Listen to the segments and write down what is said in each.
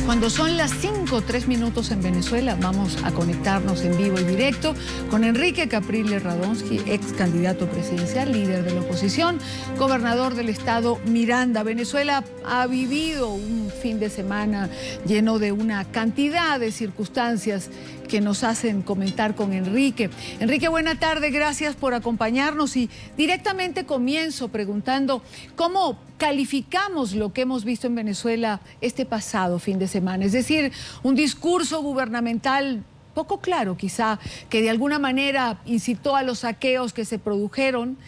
Cuando son las 5:03 en Venezuela, vamos a conectarnos en vivo y directo con Enrique Capriles Radonsky, ex candidato presidencial, líder de la oposición, gobernador del estado Miranda. Venezuela ha vivido un fin de semana lleno de una cantidad de circunstancias que nos hacen comentar con Enrique. Enrique, buena tarde, gracias por acompañarnos y directamente comienzo preguntando cómo calificamos lo que hemos visto en Venezuela este pasado fin de semana. Es decir, un discurso gubernamental poco claro quizá, que de alguna manera incitó a los saqueos que se produjeron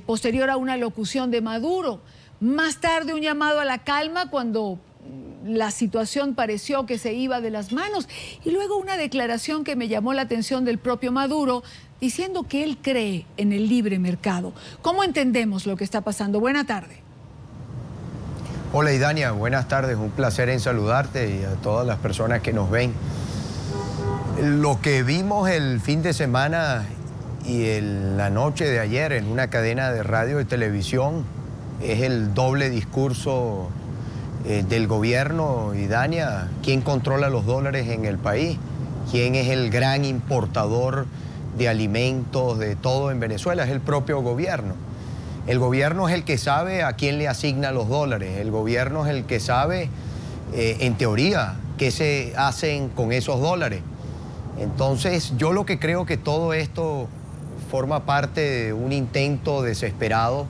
posterior a una locución de Maduro. Más tarde un llamado a la calma cuando la situación pareció que se iba de las manos y luego una declaración que me llamó la atención del propio Maduro diciendo que él cree en el libre mercado. ¿Cómo entendemos lo que está pasando? Buena tarde. Hola Idania, buenas tardes, un placer en saludarte y a todas las personas que nos ven. Lo que vimos el fin de semana y la noche de ayer en una cadena de radio y televisión es el doble discurso del gobierno, Idania. ¿Quién controla los dólares en el país? ¿Quién es el gran importador de alimentos, de todo en Venezuela? Es el propio gobierno. El gobierno es el que sabe a quién le asigna los dólares. El gobierno es el que sabe, en teoría, qué se hacen con esos dólares. Entonces, yo lo que creo que todo esto forma parte de un intento desesperado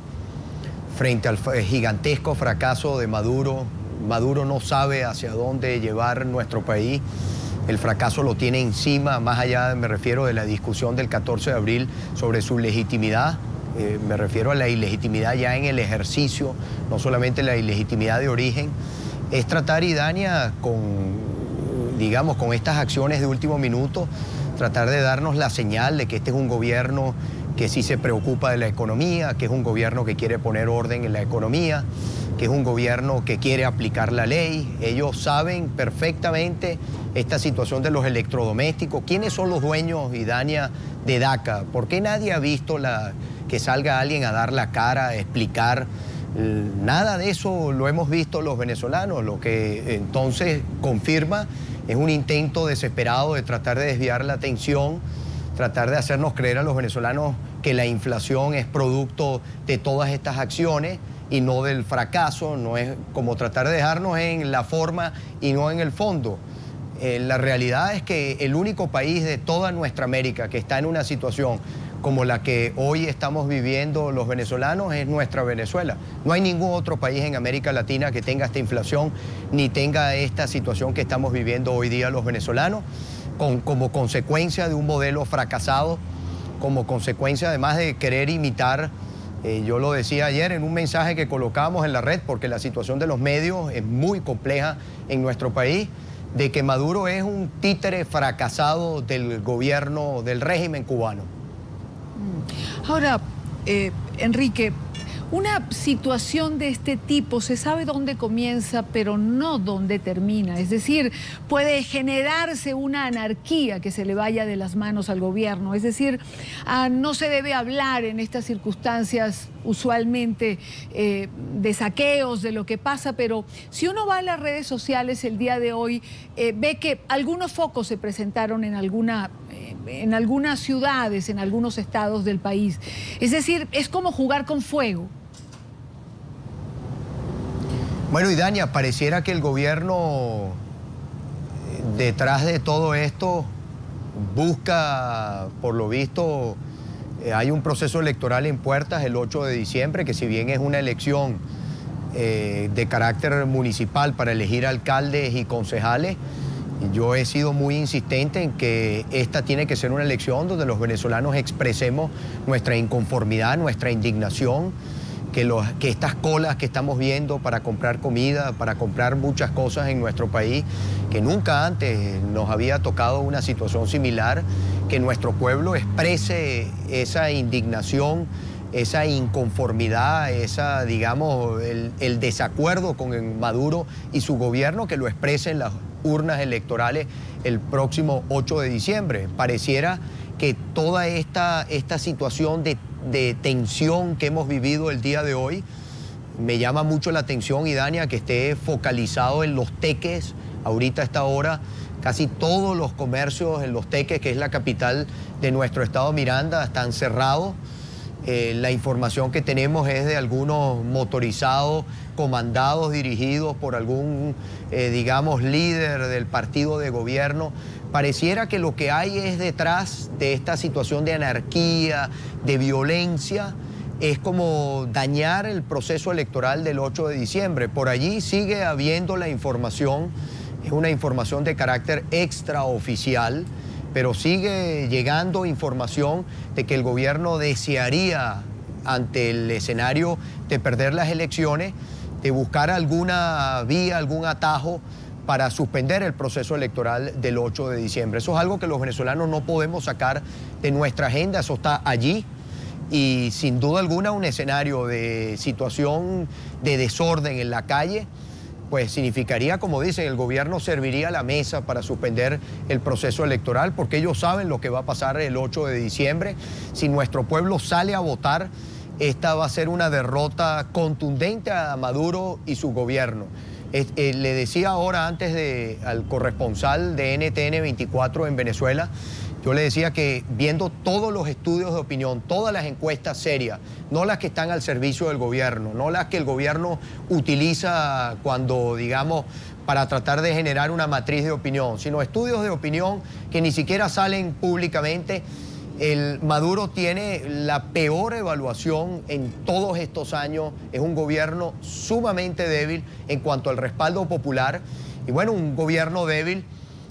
frente al gigantesco fracaso de Maduro. Maduro no sabe hacia dónde llevar nuestro país. El fracaso lo tiene encima, más allá, me refiero, de la discusión del 14 de abril sobre su legitimidad. Me refiero a la ilegitimidad ya en el ejercicio, no solamente la ilegitimidad de origen. Es tratar, Idania, digamos, con estas acciones de último minuto, tratar de darnos la señal de que este es un gobierno que sí se preocupa de la economía, que es un gobierno que quiere poner orden en la economía, que es un gobierno que quiere aplicar la ley. Ellos saben perfectamente esta situación de los electrodomésticos. ¿Quiénes son los dueños, Idania, de DACA? ¿Por qué nadie ha visto que salga alguien a dar la cara, a explicar? Nada de eso lo hemos visto los venezolanos. Lo que entonces confirma es un intento desesperado de tratar de desviar la atención, tratar de hacernos creer a los venezolanos que la inflación es producto de todas estas acciones y no del fracaso. No es como tratar de dejarnos en la forma y no en el fondo. La realidad es que el único país de toda nuestra América que está en una situación como la que hoy estamos viviendo los venezolanos es nuestra Venezuela. No hay ningún otro país en América Latina que tenga esta inflación ni tenga esta situación que estamos viviendo hoy día los venezolanos, como consecuencia de un modelo fracasado, como consecuencia además de querer imitar. Yo lo decía ayer en un mensaje que colocamos en la red, porque la situación de los medios es muy compleja en nuestro país, de que Maduro es un títere fracasado del gobierno, del régimen cubano. Ahora, Enrique, una situación de este tipo se sabe dónde comienza, pero no dónde termina. Es decir, puede generarse una anarquía que se le vaya de las manos al gobierno. Es decir, no se debe hablar en estas circunstancias usualmente de saqueos, de lo que pasa, pero si uno va a las redes sociales el día de hoy, ve que algunos focos se presentaron en algunas ciudades, en algunos estados del país. Es decir, es como jugar con fuego. Bueno, Idania, pareciera que el gobierno detrás de todo esto busca, por lo visto, hay un proceso electoral en puertas el 8 de diciembre, que si bien es una elección de carácter municipal para elegir alcaldes y concejales, yo he sido muy insistente en que esta tiene que ser una elección donde los venezolanos expresemos nuestra inconformidad, nuestra indignación, que estas colas que estamos viendo para comprar comida, para comprar muchas cosas en nuestro país, que nunca antes nos había tocado una situación similar, que nuestro pueblo exprese esa indignación, esa inconformidad, digamos, el desacuerdo con Maduro y su gobierno, que lo exprese en las urnas electorales el próximo 8 de diciembre. Pareciera que toda esta situación de tensión que hemos vivido el día de hoy Me llama mucho la atención, Idania, que esté focalizado en Los Teques. Ahorita a esta hora, casi todos los comercios en Los Teques, que es la capital de nuestro estado Miranda, están cerrados. La información que tenemos es de algunos motorizados, comandados, dirigidos por algún, digamos, líder del partido de gobierno. Pareciera que lo que hay es detrás de esta situación de anarquía, de violencia, es como dañar el proceso electoral del 8 de diciembre. Por allí sigue habiendo la información, es una información de carácter extraoficial, pero sigue llegando información de que el gobierno desearía, ante el escenario de perder las elecciones, de buscar alguna vía, algún atajo para suspender el proceso electoral del 8 de diciembre. Eso es algo que los venezolanos no podemos sacar de nuestra agenda, eso está allí. Y sin duda alguna un escenario de situación de desorden en la calle, pues significaría, como dicen, el gobierno serviría la mesa para suspender el proceso electoral, porque ellos saben lo que va a pasar el 8 de diciembre. Si nuestro pueblo sale a votar, esta va a ser una derrota contundente a Maduro y su gobierno. Le decía ahora al corresponsal de NTN 24 en Venezuela, yo le decía que viendo todos los estudios de opinión, todas las encuestas serias, no las que están al servicio del gobierno, no las que el gobierno utiliza cuando, digamos, para tratar de generar una matriz de opinión, sino estudios de opinión que ni siquiera salen públicamente. El Maduro tiene la peor evaluación en todos estos años, es un gobierno sumamente débil en cuanto al respaldo popular, y bueno, un gobierno débil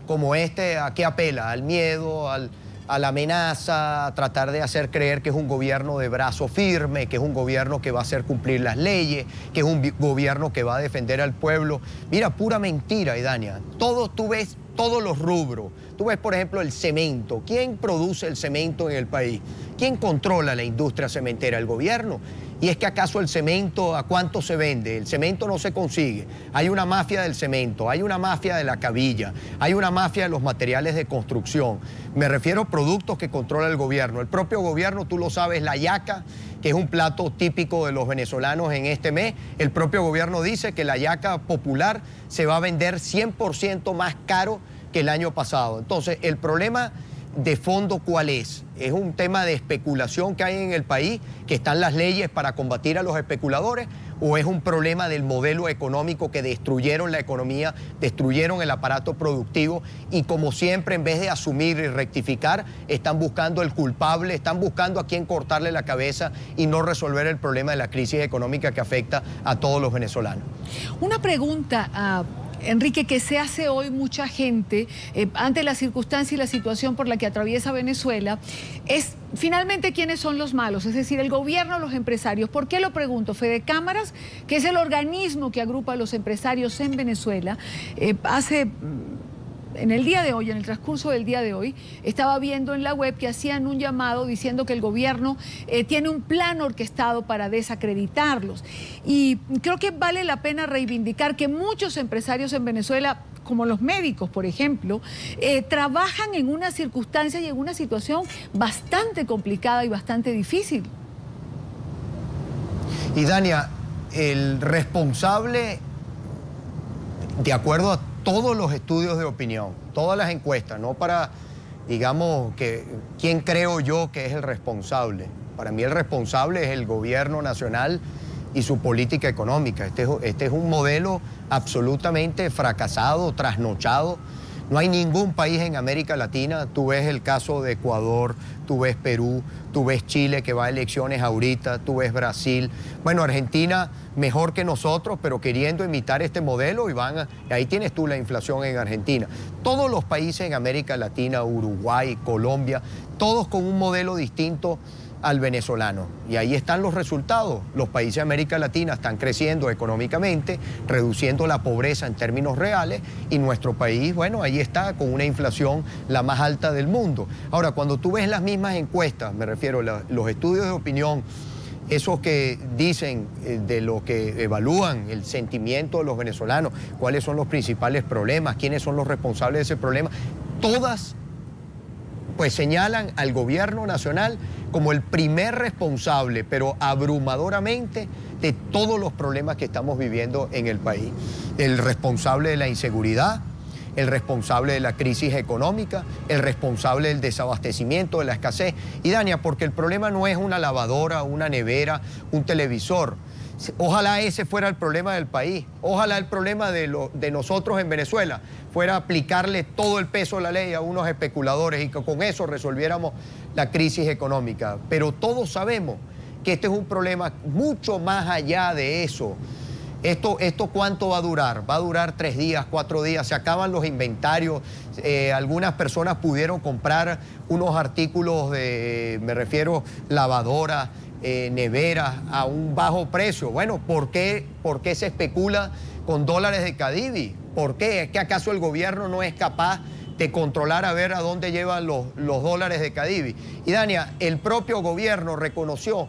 como este, ¿a qué apela? Al miedo, a la amenaza, a tratar de hacer creer que es un gobierno de brazo firme, que es un gobierno que va a hacer cumplir las leyes, que es un gobierno que va a defender al pueblo. Mira, pura mentira, Idania. Tú ves todos los rubros. Tú ves, por ejemplo, el cemento. ¿Quién produce el cemento en el país? ¿Quién controla la industria cementera? El gobierno. ¿Y es que acaso el cemento a cuánto se vende? El cemento no se consigue. Hay una mafia del cemento, hay una mafia de la cabilla, hay una mafia de los materiales de construcción. Me refiero a productos que controla el gobierno. El propio gobierno, tú lo sabes, la yaca, que es un plato típico de los venezolanos en este mes. El propio gobierno dice que la yaca popular se va a vender 100% más caro que el año pasado. Entonces, el problema de fondo, ¿cuál es? ¿Es un tema de especulación que hay en el país, que están las leyes para combatir a los especuladores? ¿O es un problema del modelo económico que destruyeron la economía, destruyeron el aparato productivo y, como siempre, en vez de asumir y rectificar, están buscando el culpable, están buscando a quién cortarle la cabeza y no resolver el problema de la crisis económica que afecta a todos los venezolanos? Una pregunta Enrique, que se hace hoy mucha gente ante la circunstancia y la situación por la que atraviesa Venezuela, es finalmente quiénes son los malos, es decir, el gobierno o los empresarios. ¿Por qué lo pregunto? Fede Cámaras, que es el organismo que agrupa a los empresarios en Venezuela, en el día de hoy, en el transcurso del día de hoy, estaba viendo en la web que hacían un llamado diciendo que el gobierno tiene un plan orquestado para desacreditarlos. Y creo que vale la pena reivindicar que muchos empresarios en Venezuela, como los médicos, por ejemplo, trabajan en una circunstancia y en una situación bastante complicada y bastante difícil. Y Dania, el responsable, de acuerdo a todos los estudios de opinión, todas las encuestas, no para, digamos, quién creo yo que es el responsable. Para mí el responsable es el gobierno nacional y su política económica. Este es un modelo absolutamente fracasado, trasnochado. No hay ningún país en América Latina, tú ves el caso de Ecuador, tú ves Perú, tú ves Chile que va a elecciones ahorita, tú ves Brasil. Bueno, Argentina mejor que nosotros, pero queriendo imitar este modelo ahí tienes tú la inflación en Argentina. Todos los países en América Latina, Uruguay, Colombia, todos con un modelo distinto al venezolano. Y ahí están los resultados. Los países de América Latina están creciendo económicamente, reduciendo la pobreza en términos reales, y nuestro país, bueno, ahí está con una inflación la más alta del mundo. Ahora, cuando tú ves las mismas encuestas, me refiero a los estudios de opinión, esos que dicen de lo que evalúan el sentimiento de los venezolanos, cuáles son los principales problemas, quiénes son los responsables de ese problema, todas pues señalan al gobierno nacional como el primer responsable, pero abrumadoramente, de todos los problemas que estamos viviendo en el país. El responsable de la inseguridad, el responsable de la crisis económica, el responsable del desabastecimiento, de la escasez. Y Dania, porque el problema no es una lavadora, una nevera, un televisor. Ojalá ese fuera el problema del país. Ojalá el problema de nosotros en Venezuela fuera aplicarle todo el peso de la ley a unos especuladores y que con eso resolviéramos la crisis económica. Pero todos sabemos que este es un problema mucho más allá de eso. ¿Esto cuánto va a durar? Va a durar 3 días, 4 días, se acaban los inventarios. Algunas personas pudieron comprar unos artículos de, me refiero, lavadoras, neveras a un bajo precio. Bueno, ¿por qué se especula con dólares de Cadivi? ¿Por qué? ¿Es que acaso el gobierno no es capaz de controlar a ver a dónde llevan los dólares de Cadivi? Y Dania, el propio gobierno reconoció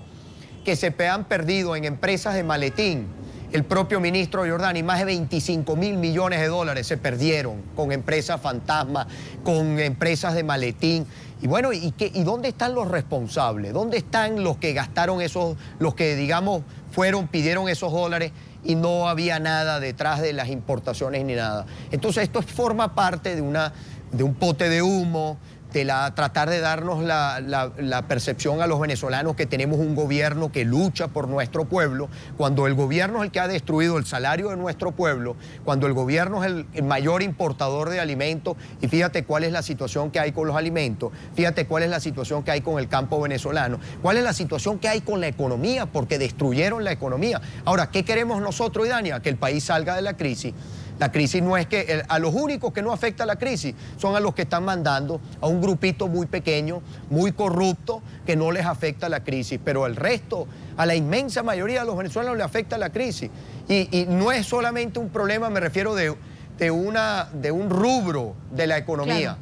que se han perdido en empresas de maletín. El propio ministro Giordani, más de 25.000 millones de dólares se perdieron con empresas fantasma, con empresas de maletín. Y bueno, ¿y dónde están los responsables? ¿Dónde están los que gastaron los que, digamos, pidieron esos dólares y no había nada detrás de las importaciones ni nada? Entonces esto forma parte de un pote de humo, de tratar de darnos la percepción a los venezolanos que tenemos un gobierno que lucha por nuestro pueblo, cuando el gobierno es el que ha destruido el salario de nuestro pueblo, cuando el gobierno es el mayor importador de alimentos, y fíjate cuál es la situación que hay con los alimentos, fíjate cuál es la situación que hay con el campo venezolano, cuál es la situación que hay con la economía, porque destruyeron la economía. Ahora, ¿qué queremos nosotros, Idania? Que el país salga de la crisis. La crisis no es que... A los únicos que no afecta la crisis son a los que están mandando, a un grupito muy pequeño, muy corrupto, que no les afecta la crisis. Pero el resto, a la inmensa mayoría de los venezolanos les afecta la crisis. Y no es solamente un problema, me refiero de un rubro de la economía. Claro.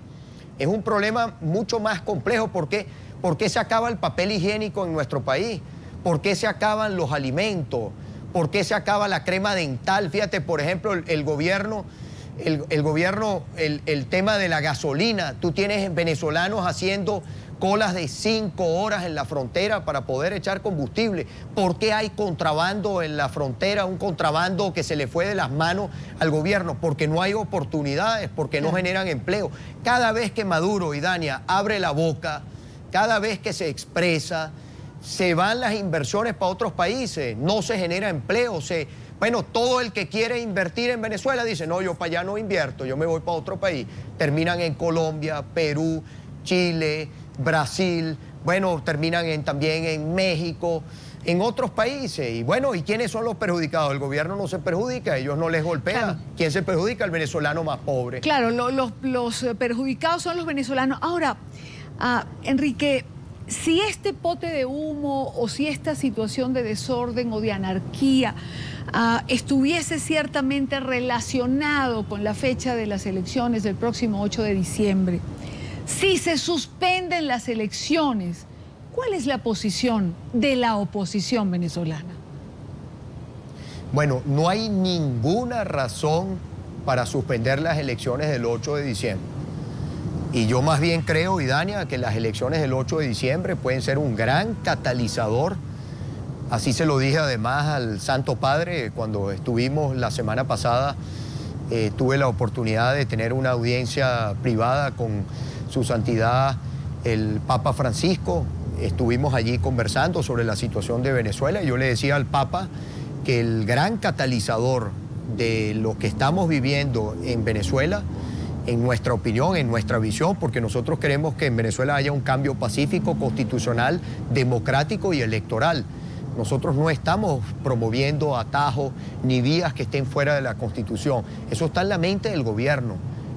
Es un problema mucho más complejo. ¿Por qué? ¿Por qué se acaba el papel higiénico en nuestro país? ¿Por qué se acaban los alimentos? ¿Por qué se acaba la crema dental? Fíjate, por ejemplo, el gobierno, el tema de la gasolina. Tú tienes venezolanos haciendo colas de 5 horas en la frontera para poder echar combustible. ¿Por qué hay contrabando en la frontera? Un contrabando que se le fue de las manos al gobierno. Porque no hay oportunidades, porque no generan empleo. Cada vez que Maduro y Dania abre la boca, cada vez que se expresa, se van las inversiones para otros países, no se genera empleo. Bueno, todo el que quiere invertir en Venezuela dice, no, yo para allá no invierto, yo me voy para otro país. Terminan en Colombia, Perú, Chile, Brasil, bueno, terminan también en México, en otros países. Y bueno, ¿y quiénes son los perjudicados? El gobierno no se perjudica, ellos no les golpean. Claro. ¿Quién se perjudica? El venezolano más pobre. Claro, los perjudicados son los venezolanos. Ahora, Enrique, si este pote de humo o si esta situación de desorden o de anarquía estuviese ciertamente relacionado con la fecha de las elecciones del próximo 8 de diciembre, si se suspenden las elecciones, ¿cuál es la posición de la oposición venezolana? Bueno, no hay ninguna razón para suspender las elecciones del 8 de diciembre. Y yo más bien creo, Idania, que las elecciones del 8 de diciembre pueden ser un gran catalizador. Así se lo dije además al Santo Padre cuando estuvimos la semana pasada. Tuve la oportunidad de tener una audiencia privada con su santidad el Papa Francisco. Estuvimos allí conversando sobre la situación de Venezuela y yo le decía al Papa que el gran catalizador de lo que estamos viviendo en Venezuela, en nuestra opinión, en nuestra visión, porque nosotros queremos que en Venezuela haya un cambio pacífico, constitucional, democrático y electoral. Nosotros no estamos promoviendo atajos ni vías que estén fuera de la Constitución. Eso está en la mente del gobierno.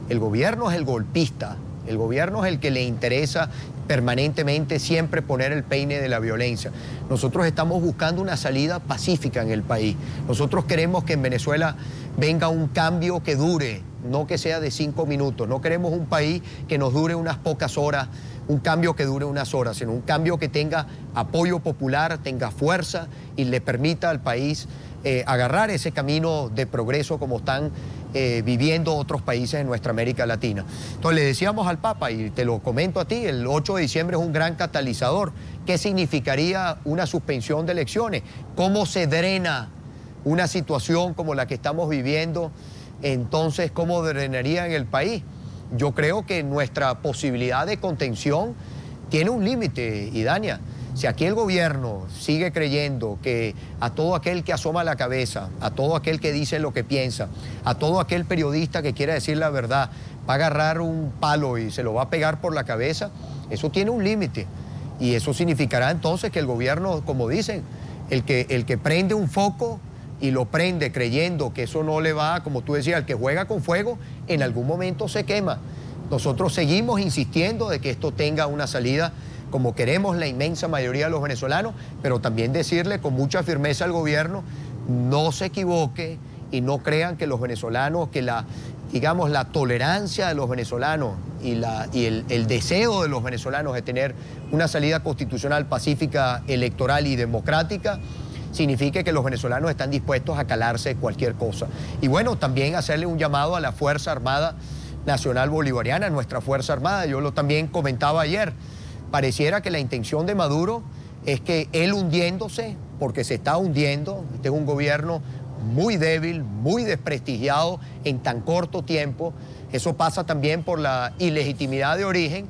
El gobierno es el golpista, el gobierno es el que le interesa permanentemente siempre poner el peine de la violencia. Nosotros estamos buscando una salida pacífica en el país. Nosotros queremos que en Venezuela venga un cambio que dure, no que sea de 5 minutos. No queremos un país que nos dure unas pocas horas, un cambio que dure unas horas, sino un cambio que tenga apoyo popular, tenga fuerza y le permita al país agarrar ese camino de progreso como están viviendo otros países en nuestra América Latina. Entonces le decíamos al Papa, y te lo comento a ti, el 8 de diciembre es un gran catalizador. ¿Qué significaría una suspensión de elecciones? ¿Cómo se drena una situación como la que estamos viviendo? Entonces, ¿cómo drenaría en el país? Yo creo que nuestra posibilidad de contención tiene un límite, Idania. Si aquí el gobierno sigue creyendo que a todo aquel que asoma la cabeza, a todo aquel que dice lo que piensa, a todo aquel periodista que quiera decir la verdad, va a agarrar un palo y se lo va a pegar por la cabeza, eso tiene un límite. Y eso significará entonces que el gobierno, como dicen, el que prende un foco y lo prende creyendo que eso no le va, como tú decías, el que juega con fuego, en algún momento se quema. Nosotros seguimos insistiendo de que esto tenga una salida como queremos la inmensa mayoría de los venezolanos, pero también decirle con mucha firmeza al gobierno, no se equivoque y no crean que los venezolanos, que la tolerancia de los venezolanos y el deseo de los venezolanos de tener una salida constitucional, pacífica, electoral y democrática, signifique que los venezolanos están dispuestos a calarse cualquier cosa. Y bueno, también hacerle un llamado a la Fuerza Armada Nacional Bolivariana, nuestra Fuerza Armada. Yo lo también comentaba ayer. Pareciera que la intención de Maduro es que él hundiéndose, porque se está hundiendo, este es un gobierno muy débil, muy desprestigiado en tan corto tiempo. Eso pasa también por la ilegitimidad de origen,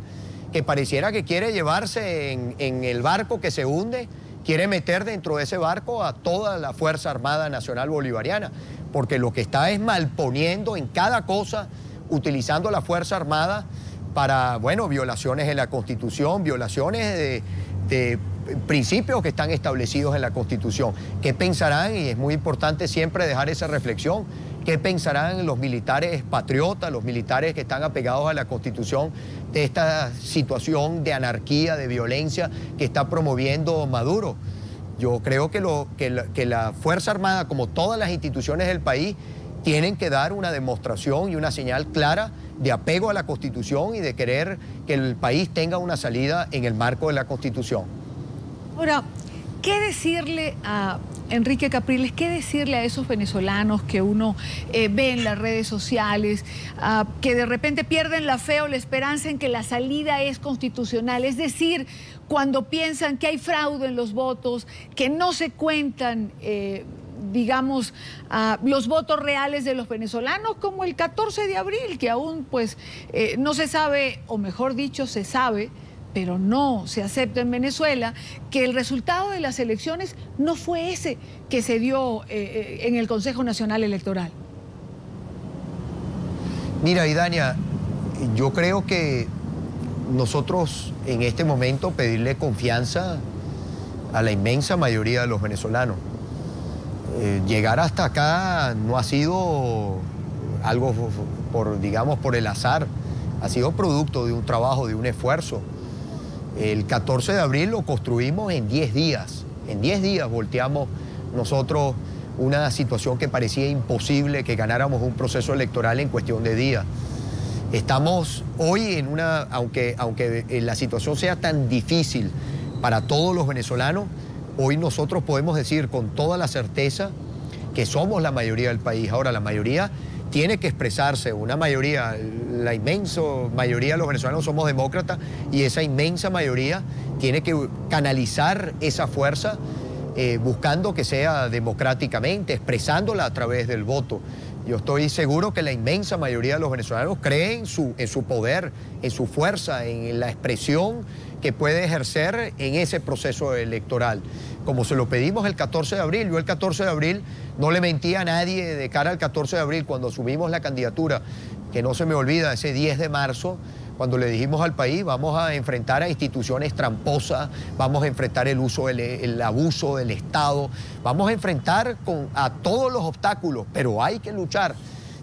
que pareciera que quiere llevarse en el barco que se hunde, quiere meter dentro de ese barco a toda la Fuerza Armada Nacional Bolivariana, porque lo que está es malponiendo en cada cosa, utilizando la Fuerza Armada para, bueno, violaciones en la Constitución, violaciones de principios que están establecidos en la Constitución. ¿Qué pensarán? Y es muy importante siempre dejar esa reflexión. ¿Qué pensarán los militares patriotas, los militares que están apegados a la Constitución de esta situación de anarquía, de violencia que está promoviendo Maduro? Yo creo que la Fuerza Armada, como todas las instituciones del país, tienen que dar una demostración y una señal clara de apego a la Constitución y de querer que el país tenga una salida en el marco de la Constitución. Ahora, ¿qué decirle a Enrique Capriles, qué decirle a esos venezolanos que uno ve en las redes sociales, que de repente pierden la fe o la esperanza en que la salida es constitucional? Es decir, cuando piensan que hay fraude en los votos, que no se cuentan digamos, los votos reales de los venezolanos, como el 14 de abril, que aún pues no se sabe, o mejor dicho, se sabe, pero no se acepta en Venezuela, que el resultado de las elecciones no fue ese que se dio en el Consejo Nacional Electoral. Mira, Idania, yo creo que nosotros en este momento pedirle confianza a la inmensa mayoría de los venezolanos. Llegar hasta acá no ha sido algo por el azar, ha sido producto de un trabajo, de un esfuerzo. El 14 de abril lo construimos en 10 días. En 10 días volteamos nosotros una situación que parecía imposible, que ganáramos un proceso electoral en cuestión de días. Estamos hoy en una, aunque la situación sea tan difícil para todos los venezolanos, hoy nosotros podemos decir con toda la certeza que somos la mayoría del país. Ahora, la mayoría tiene que expresarse, una mayoría, la inmensa mayoría de los venezolanos somos demócratas y esa inmensa mayoría tiene que canalizar esa fuerza buscando que sea democráticamente, expresándola a través del voto. Yo estoy seguro que la inmensa mayoría de los venezolanos creen en su poder, en su fuerza, en la expresión que puede ejercer en ese proceso electoral. Como se lo pedimos el 14 de abril, yo el 14 de abril no le mentí a nadie de cara al 14 de abril cuando asumimos la candidatura, que no se me olvida, ese 10 de marzo, cuando le dijimos al país vamos a enfrentar a instituciones tramposas, vamos a enfrentar el abuso del Estado, vamos a enfrentar a todos los obstáculos, pero hay que luchar.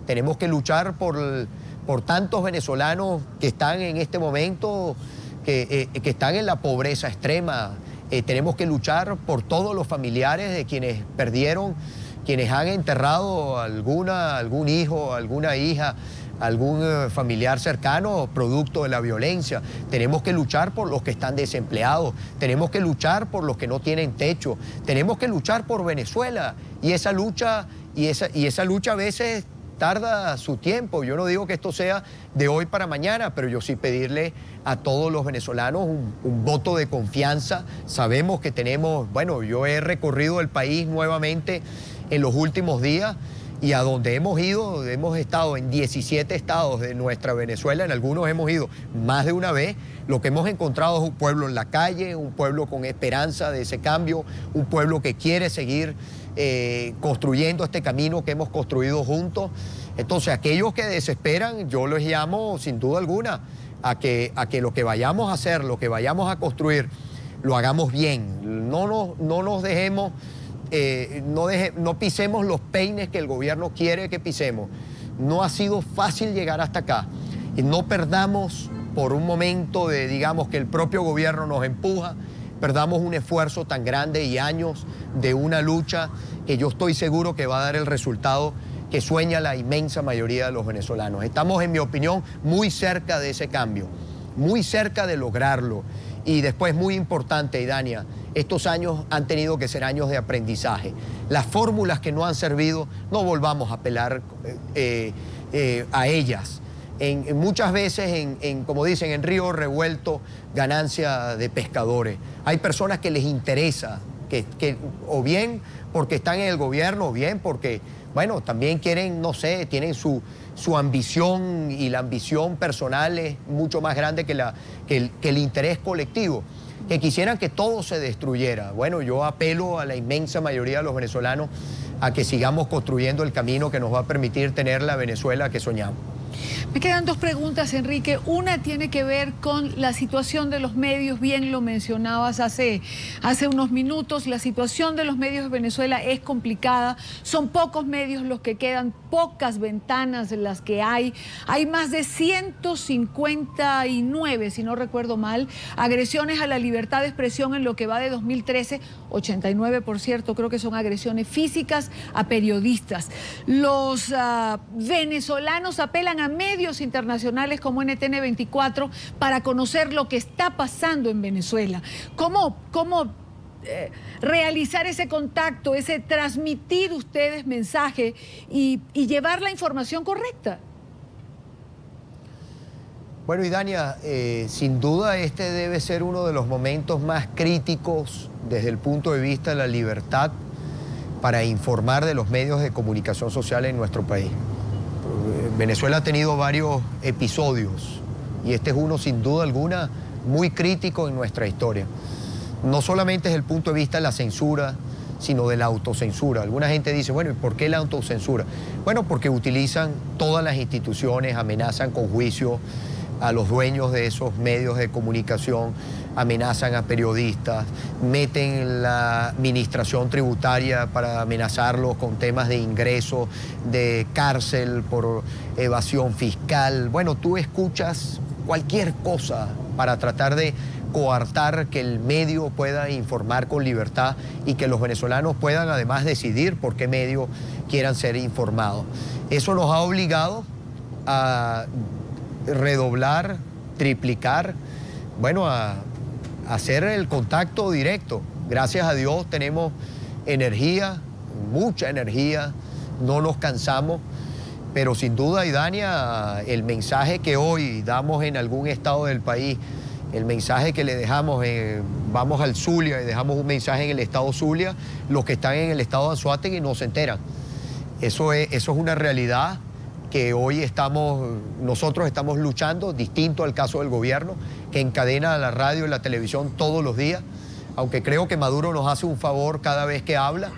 Tenemos que luchar por tantos venezolanos que están en este momento, que están en la pobreza extrema. Tenemos que luchar por todos los familiares de quienes perdieron, quienes han enterrado algún hijo, alguna hija, algún familiar cercano producto de la violencia. Tenemos que luchar por los que están desempleados, tenemos que luchar por los que no tienen techo, tenemos que luchar por Venezuela y esa lucha a veces tarda su tiempo. Yo no digo que esto sea de hoy para mañana, pero yo sí pedirle a todos los venezolanos un voto de confianza. Sabemos que tenemos, bueno, yo he recorrido el país nuevamente en los últimos días y a donde hemos ido, hemos estado en 17 estados de nuestra Venezuela, en algunos hemos ido más de una vez. Lo que hemos encontrado es un pueblo en la calle, un pueblo con esperanza de ese cambio, un pueblo que quiere seguir construyendo este camino que hemos construido juntos. Entonces, aquellos que desesperan, yo les llamo sin duda alguna a que lo que vayamos a hacer, lo que vayamos a construir, lo hagamos bien. No nos dejemos, no pisemos los peines que el gobierno quiere que pisemos. No ha sido fácil llegar hasta acá y no perdamos por un momento de, digamos, que el propio gobierno nos empuja, perdamos un esfuerzo tan grande y años de una lucha que yo estoy seguro que va a dar el resultado que sueña la inmensa mayoría de los venezolanos. Estamos, en mi opinión, muy cerca de ese cambio, muy cerca de lograrlo. Y después, muy importante, Idania, estos años han tenido que ser años de aprendizaje. Las fórmulas que no han servido, no volvamos a apelar a ellas. Muchas veces, como dicen, en río revuelto, ganancia de pescadores. Hay personas que les interesa, o bien porque están en el gobierno, o bien porque, bueno, también quieren, no sé, tienen su ambición, y la ambición personal es mucho más grande que el interés colectivo, que quisieran que todo se destruyera. Bueno, yo apelo a la inmensa mayoría de los venezolanos a que sigamos construyendo el camino que nos va a permitir tener la Venezuela que soñamos. Me quedan dos preguntas, Enrique. Una tiene que ver con la situación de los medios. Bien lo mencionabas hace unos minutos. La situación de los medios de Venezuela es complicada. Son pocos medios los que quedan, pocas ventanas las que hay. Hay más de 159, si no recuerdo mal, agresiones a la libertad de expresión en lo que va de 2013. 89, por cierto, creo que son agresiones físicas a periodistas. Los venezolanos apelan a medios internacionales como NTN 24 para conocer lo que está pasando en Venezuela. ¿Cómo realizar ese contacto, ese transmitir ustedes mensaje y llevar la información correcta? Bueno, Idania, sin duda este debe ser uno de los momentos más críticos desde el punto de vista de la libertad para informar de los medios de comunicación social en nuestro país. Venezuela ha tenido varios episodios y este es uno, sin duda alguna, muy crítico en nuestra historia. No solamente desde el punto de vista de la censura, sino de la autocensura. Alguna gente dice, bueno, ¿y por qué la autocensura? Bueno, porque utilizan todas las instituciones, amenazan con juicio a los dueños de esos medios de comunicación, amenazan a periodistas, meten la administración tributaria para amenazarlos con temas de ingreso, de cárcel por evasión fiscal. Bueno, tú escuchas cualquier cosa para tratar de coartar que el medio pueda informar con libertad y que los venezolanos puedan además decidir por qué medio quieran ser informados. Eso nos ha obligado a redoblar, triplicar, bueno, a hacer el contacto directo. Gracias a Dios tenemos energía, mucha energía, no nos cansamos, pero sin duda, Idania, el mensaje que hoy damos en algún estado del país, el mensaje que le dejamos, vamos al Zulia y dejamos un mensaje en el estado Zulia, los que están en el estado de Anzoátegui no se enteran. Eso es una realidad que hoy nosotros estamos luchando, distinto al caso del gobierno, que encadena la radio y la televisión todos los días, aunque creo que Maduro nos hace un favor cada vez que habla,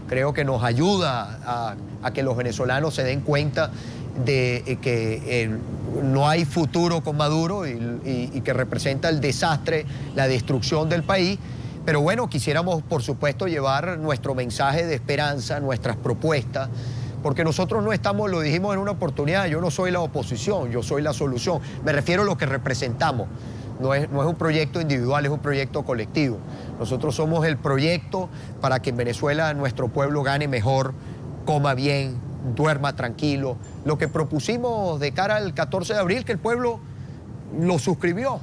creo que nos ayuda a que los venezolanos se den cuenta de que no hay futuro con Maduro y que representa el desastre, la destrucción del país. Pero bueno, quisiéramos, por supuesto, llevar nuestro mensaje de esperanza, nuestras propuestas, porque nosotros no estamos, lo dijimos en una oportunidad, yo no soy la oposición, yo soy la solución. Me refiero a lo que representamos. No es un proyecto individual, es un proyecto colectivo. Nosotros somos el proyecto para que en Venezuela nuestro pueblo gane mejor, coma bien, duerma tranquilo. Lo que propusimos de cara al 14 de abril, que el pueblo lo suscribió,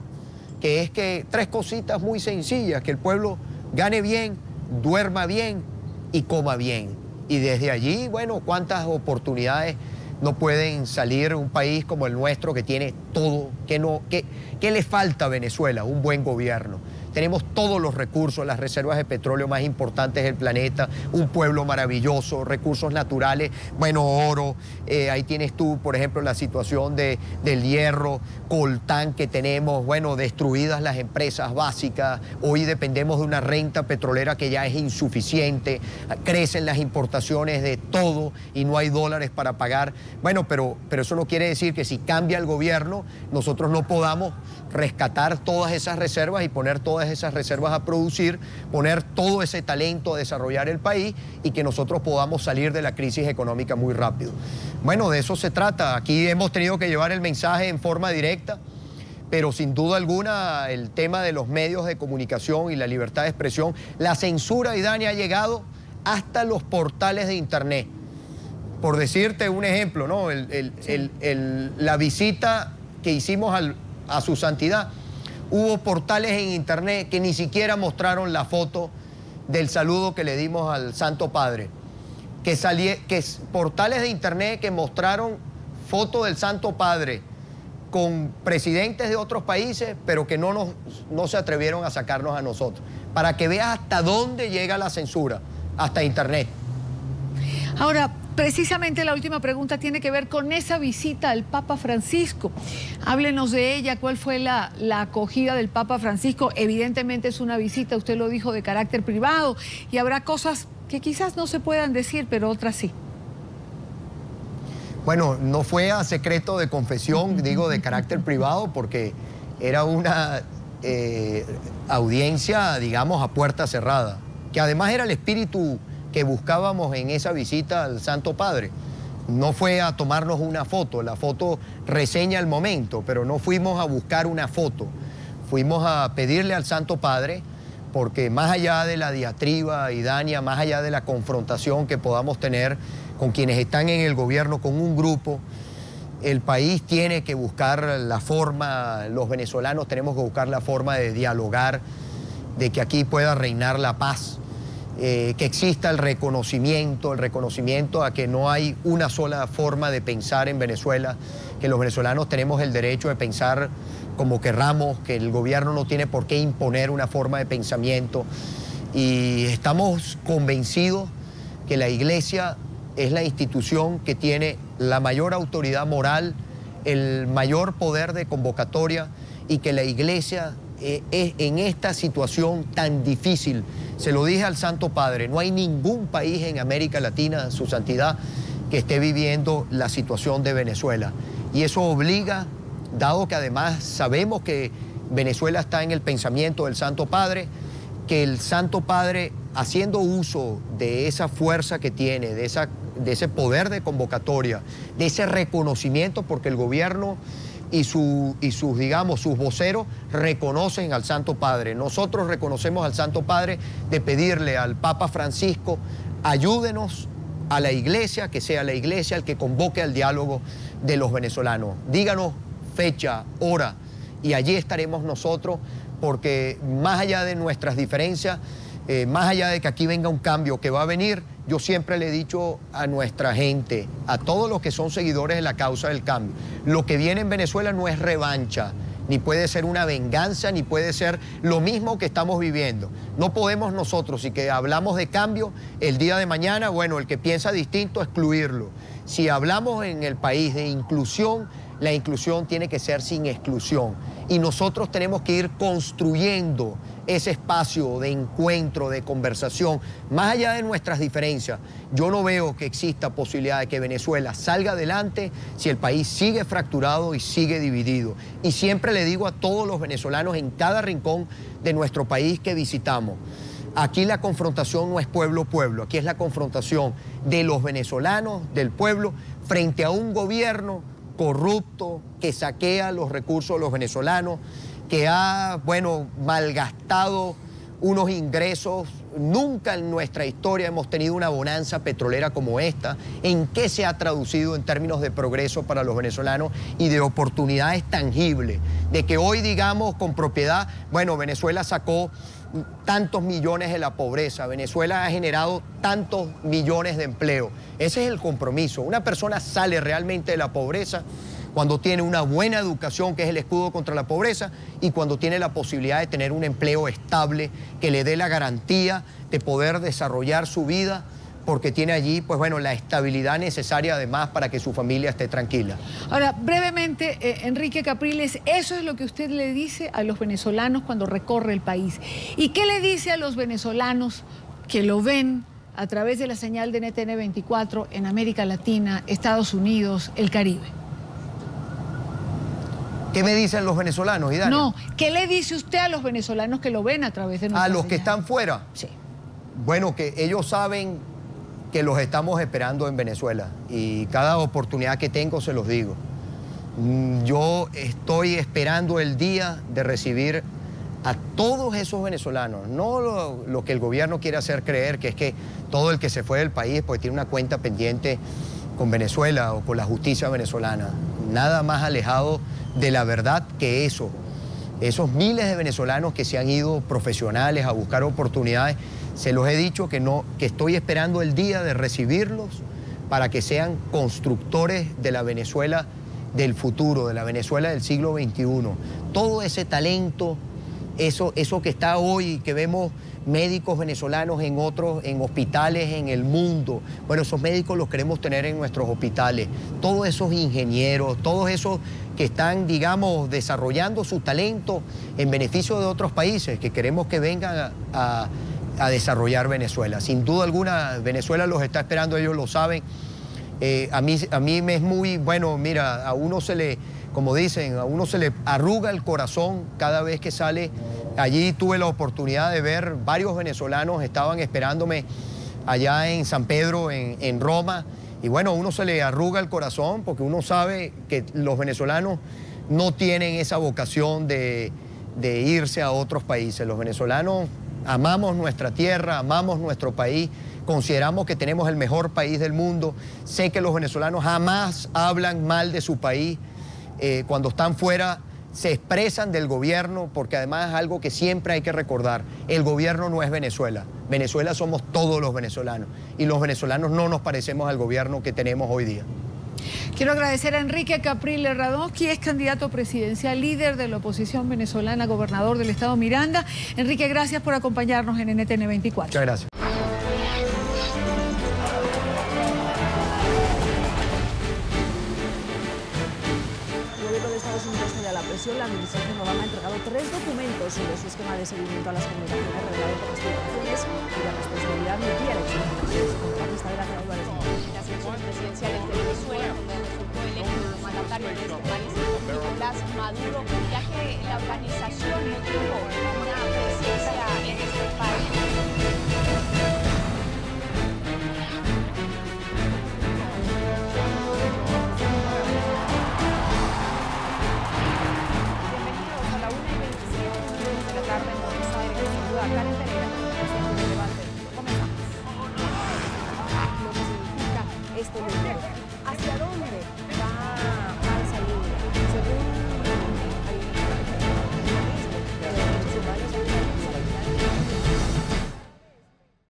que es que 3 cositas muy sencillas: que el pueblo gane bien, duerma bien y coma bien. Y desde allí, bueno, cuántas oportunidades no pueden salir un país como el nuestro, que tiene todo. ¿Qué le falta a Venezuela? Un buen gobierno. Tenemos todos los recursos, las reservas de petróleo más importantes del planeta, un pueblo maravilloso, recursos naturales, bueno, oro. Ahí tienes tú, por ejemplo, la situación del hierro, coltán que tenemos, bueno, destruidas las empresas básicas. Hoy dependemos de una renta petrolera que ya es insuficiente, crecen las importaciones de todo y no hay dólares para pagar. Bueno, pero eso no quiere decir que si cambia el gobierno, nosotros no podamos rescatar todas esas reservas y poner todas esas reservas a producir, poner todo ese talento a desarrollar el país y que nosotros podamos salir de la crisis económica muy rápido. Bueno, de eso se trata. Aquí hemos tenido que llevar el mensaje en forma directa, pero sin duda alguna el tema de los medios de comunicación y la libertad de expresión, la censura, Idania, ha llegado hasta los portales de internet. Por decirte un ejemplo, ¿no? La visita que hicimos a su santidad, hubo portales en internet que ni siquiera mostraron la foto del saludo que le dimos al Santo Padre. Portales de internet que mostraron fotos del Santo Padre con presidentes de otros países, pero que no se atrevieron a sacarnos a nosotros. Para que veas hasta dónde llega la censura, hasta internet. Ahora, precisamente la última pregunta tiene que ver con esa visita al Papa Francisco. Háblenos de ella, ¿cuál fue la acogida del Papa Francisco? Evidentemente es una visita, usted lo dijo, de carácter privado, y habrá cosas que quizás no se puedan decir, pero otras sí. Bueno, no fue a secreto de confesión, digo de carácter privado, porque era una audiencia, digamos, a puerta cerrada, que además era el espíritu que buscábamos en esa visita al Santo Padre. No fue a tomarnos una foto, la foto reseña el momento, pero no fuimos a buscar una foto. Fuimos a pedirle al Santo Padre, porque más allá de la diatriba, Idania, más allá de la confrontación que podamos tener con quienes están en el gobierno, con un grupo, el país tiene que buscar la forma, los venezolanos tenemos que buscar la forma de dialogar, de que aquí pueda reinar la paz. Que exista el reconocimiento a que no hay una sola forma de pensar en Venezuela, que los venezolanos tenemos el derecho de pensar como querramos, que el gobierno no tiene por qué imponer una forma de pensamiento. Y estamos convencidos que la Iglesia es la institución que tiene la mayor autoridad moral, el mayor poder de convocatoria, y que la Iglesia en esta situación tan difícil, se lo dije al Santo Padre, no hay ningún país en América Latina, su santidad, que esté viviendo la situación de Venezuela. Y eso obliga, dado que además sabemos que Venezuela está en el pensamiento del Santo Padre, que el Santo Padre, haciendo uso de esa fuerza que tiene, de ese poder de convocatoria, de ese reconocimiento, porque el gobierno y sus voceros reconocen al Santo Padre. Nosotros reconocemos al Santo Padre de pedirle al Papa Francisco, ayúdenos a la Iglesia, que sea la Iglesia el que convoque al diálogo de los venezolanos. Díganos fecha, hora, y allí estaremos nosotros, porque más allá de nuestras diferencias, más allá de que aquí venga un cambio que va a venir, yo siempre le he dicho a nuestra gente, a todos los que son seguidores de la causa del cambio, lo que viene en Venezuela no es revancha, ni puede ser una venganza, ni puede ser lo mismo que estamos viviendo. No podemos nosotros, si que hablamos de cambio, el día de mañana, bueno, el que piensa distinto, excluirlo. Si hablamos en el país de inclusión, la inclusión tiene que ser sin exclusión. Y nosotros tenemos que ir construyendo ese espacio de encuentro, de conversación, más allá de nuestras diferencias. Yo no veo que exista posibilidad de que Venezuela salga adelante si el país sigue fracturado y sigue dividido. Y siempre le digo a todos los venezolanos en cada rincón de nuestro país que visitamos, aquí la confrontación no es pueblo-pueblo, aquí es la confrontación de los venezolanos, del pueblo, frente a un gobierno corrupto, que saquea los recursos de los venezolanos, que ha, bueno, malgastado unos ingresos nunca en nuestra historia hemos tenido una bonanza petrolera como esta. ¿En qué se ha traducido en términos de progreso para los venezolanos y de oportunidades tangibles? De que hoy digamos con propiedad, bueno, Venezuela sacó tantos millones de la pobreza, Venezuela ha generado tantos millones de empleo. Ese es el compromiso. Una persona sale realmente de la pobreza cuando tiene una buena educación, que es el escudo contra la pobreza, y cuando tiene la posibilidad de tener un empleo estable que le dé la garantía de poder desarrollar su vida, porque tiene allí, pues bueno, la estabilidad necesaria además para que su familia esté tranquila. Ahora, brevemente, Enrique Capriles, eso es lo que usted le dice a los venezolanos cuando recorre el país. ¿Y qué le dice a los venezolanos que lo ven a través de la señal de NTN 24 en América Latina, Estados Unidos, el Caribe? ¿Qué me dicen los venezolanos, Idania? No, ¿qué le dice usted a los venezolanos que lo ven a través de nuestra ¿A los señal? que están fuera? Sí. Bueno, que ellos saben que los estamos esperando en Venezuela y cada oportunidad que tengo se los digo. Yo estoy esperando el día de recibir a todos esos venezolanos, no lo que el gobierno quiere hacer creer, que es que todo el que se fue del país pues tiene una cuenta pendiente con Venezuela o con la justicia venezolana. Nada más alejado de la verdad que eso. Esos miles de venezolanos que se han ido profesionales a buscar oportunidades, se los he dicho que estoy esperando el día de recibirlos para que sean constructores de la Venezuela del futuro, de la Venezuela del siglo XXI. Todo ese talento, eso que está hoy, que vemos médicos venezolanos en hospitales en el mundo. Bueno, esos médicos los queremos tener en nuestros hospitales. Todos esos ingenieros, todos esos que están, digamos, desarrollando su talento en beneficio de otros países, que queremos que vengan a desarrollar Venezuela. Sin duda alguna, Venezuela los está esperando, ellos lo saben. A mí me es muy, bueno, mira, a uno se le, como dicen, a uno se le arruga el corazón cada vez que sale. Allí tuve la oportunidad de ver varios venezolanos, estaban esperándome allá en San Pedro, en Roma, y bueno, a uno se le arruga el corazón porque uno sabe que los venezolanos no tienen esa vocación de irse a otros países. Los venezolanos amamos nuestra tierra, amamos nuestro país, consideramos que tenemos el mejor país del mundo. Sé que los venezolanos jamás hablan mal de su país. Cuando están fuera se expresan del gobierno, porque además es algo que siempre hay que recordar. El gobierno no es Venezuela. Venezuela somos todos los venezolanos. Y los venezolanos no nos parecemos al gobierno que tenemos hoy día. Quiero agradecer a Enrique Capriles Radonsky, es candidato presidencial, líder de la oposición venezolana, gobernador del estado Miranda. Enrique, gracias por acompañarnos en NTN 24. Muchas gracias. La administración Obama ha entregado 3 documentos sobre su esquema de seguimiento a las comunicaciones revelado por las filtraciones y la responsabilidad de la elección contra la lista de la Álvarez. Las elecciones presidenciales de Venezuela, donde resultó electo mandatario de este país, Nicolás Maduro, ya que la organización no tuvo